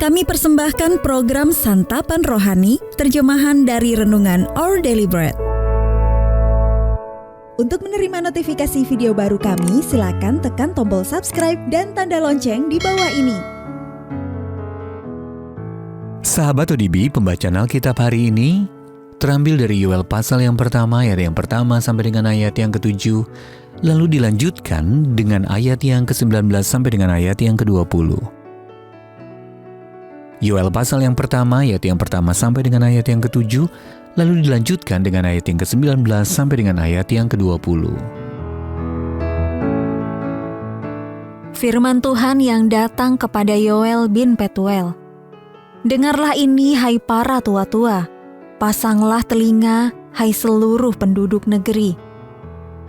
Kami persembahkan program Santapan Rohani, terjemahan dari Renungan Our Daily Bread. Untuk menerima notifikasi video baru kami, silakan tekan tombol subscribe dan tanda lonceng di bawah ini. Sahabat ODB, pembacaan Alkitab hari ini terambil dari Yoel pasal yang pertama, ayat yang pertama sampai dengan ayat yang ke-7, lalu dilanjutkan dengan ayat yang ke-19 sampai dengan ayat yang ke-20. Yoel pasal yang pertama, ayat yang pertama sampai dengan ayat yang ke-7, lalu dilanjutkan dengan ayat yang ke-19 sampai dengan ayat yang ke-20. Firman Tuhan yang datang kepada Yoel bin Petuel. Dengarlah ini, hai para tua-tua, pasanglah telinga, hai seluruh penduduk negeri.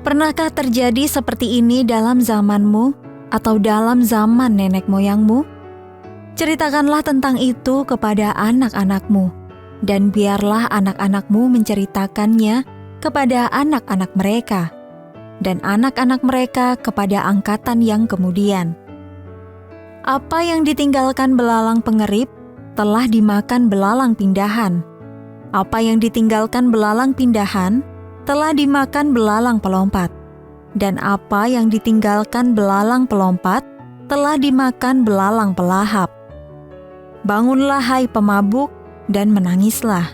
Pernahkah terjadi seperti ini dalam zamanmu atau dalam zaman nenek moyangmu? Ceritakanlah tentang itu kepada anak-anakmu, dan biarlah anak-anakmu menceritakannya kepada anak-anak mereka, dan anak-anak mereka kepada angkatan yang kemudian. Apa yang ditinggalkan belalang pengerip telah dimakan belalang pindahan. Apa yang ditinggalkan belalang pindahan telah dimakan belalang pelompat. Dan apa yang ditinggalkan belalang pelompat telah dimakan belalang pelahap. Bangunlah hai pemabuk dan menangislah.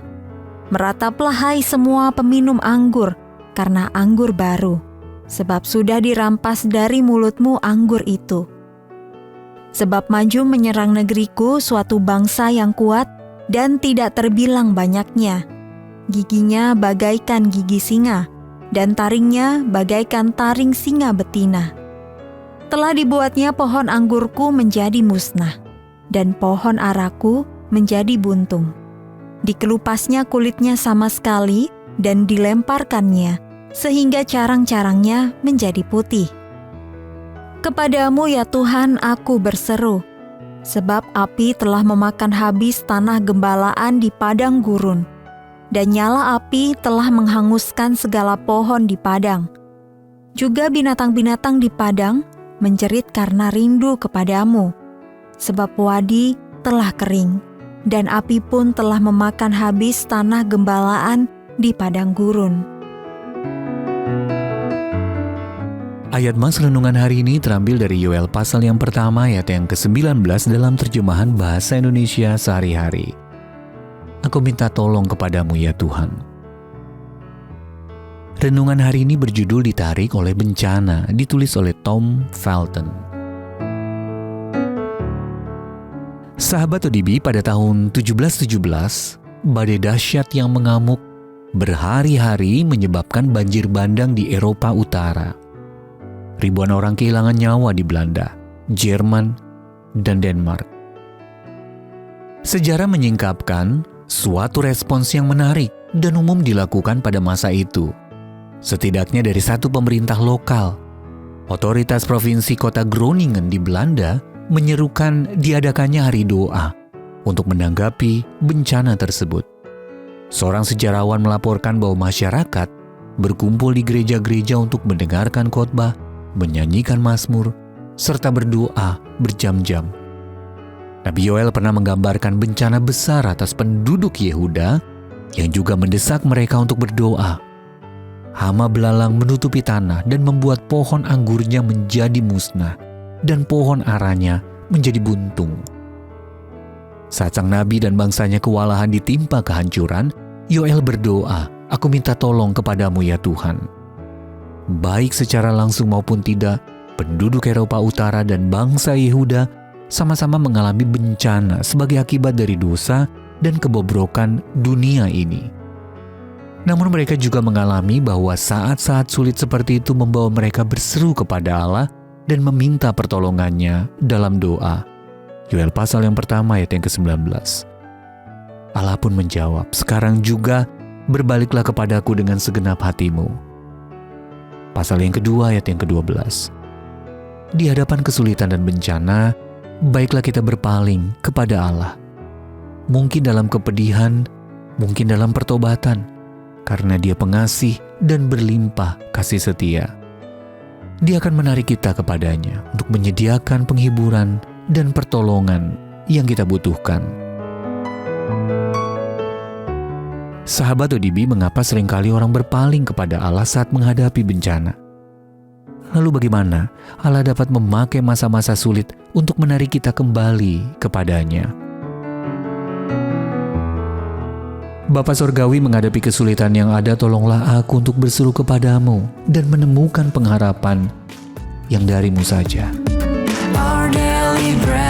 Merataplah hai semua peminum anggur karena anggur baru, sebab sudah dirampas dari mulutmu anggur itu. Sebab maju menyerang negeriku suatu bangsa yang kuat dan tidak terbilang banyaknya. Giginya bagaikan gigi singa, dan taringnya bagaikan taring singa betina. Telah dibuatnya pohon anggurku menjadi musnah, dan pohon araku menjadi buntung. Dikelupasnya kulitnya sama sekali dan dilemparkannya, sehingga carang-carangnya menjadi putih. Kepadamu ya Tuhan aku berseru, sebab api telah memakan habis tanah gembalaan di padang gurun, dan nyala api telah menghanguskan segala pohon di padang. Juga binatang-binatang di padang menjerit karena rindu kepadamu, sebab wadi telah kering, dan api pun telah memakan habis tanah gembalaan di padang gurun. Ayat mas renungan hari ini terambil dari Yoel pasal yang pertama, ayat yang ke-19 dalam terjemahan bahasa Indonesia sehari-hari. Aku minta tolong kepadamu ya Tuhan. Renungan hari ini berjudul Ditarik oleh Bencana, ditulis oleh Tom Felton. Sahabat ODB, pada tahun 1717, badai dahsyat yang mengamuk berhari-hari menyebabkan banjir bandang di Eropa Utara. Ribuan orang kehilangan nyawa di Belanda, Jerman, dan Denmark. Sejarah menyingkapkan suatu respons yang menarik dan umum dilakukan pada masa itu. Setidaknya dari satu pemerintah lokal, otoritas provinsi kota Groningen di Belanda menyerukan diadakannya hari doa untuk menanggapi bencana tersebut. Seorang sejarawan melaporkan bahwa masyarakat berkumpul di gereja-gereja untuk mendengarkan khotbah, menyanyikan mazmur, serta berdoa berjam-jam. Nabi Yoel pernah menggambarkan bencana besar atas penduduk Yehuda yang juga mendesak mereka untuk berdoa. Hama belalang menutupi tanah dan membuat pohon anggurnya menjadi musnah, dan pohon aranya menjadi buntung. Saat sang nabi dan bangsanya kewalahan ditimpa kehancuran, Yoel berdoa, "Aku minta tolong kepadamu ya Tuhan." Baik secara langsung maupun tidak, penduduk Eropa Utara dan bangsa Yehuda sama-sama mengalami bencana sebagai akibat dari dosa dan kebobrokan dunia ini. Namun mereka juga mengalami bahwa saat-saat sulit seperti itu membawa mereka berseru kepada Allah dan meminta pertolongannya dalam doa. Yoel pasal yang pertama ayat yang ke-19. Allah pun menjawab, "Sekarang juga berbaliklah kepadaku dengan segenap hatimu." Pasal yang kedua ayat yang ke-12. Di hadapan kesulitan dan bencana, baiklah kita berpaling kepada Allah. Mungkin dalam kepedihan, mungkin dalam pertobatan, karena Dia pengasih dan berlimpah kasih setia. Dia akan menarik kita kepadanya untuk menyediakan penghiburan dan pertolongan yang kita butuhkan. Sahabat ODB, mengapa seringkali orang berpaling kepada Allah saat menghadapi bencana? Lalu bagaimana Allah dapat memakai masa-masa sulit untuk menarik kita kembali kepadanya? Bapa Sorgawi, menghadapi kesulitan yang ada, tolonglah aku untuk berseru kepadamu dan menemukan pengharapan yang darimu saja. Our daily bread.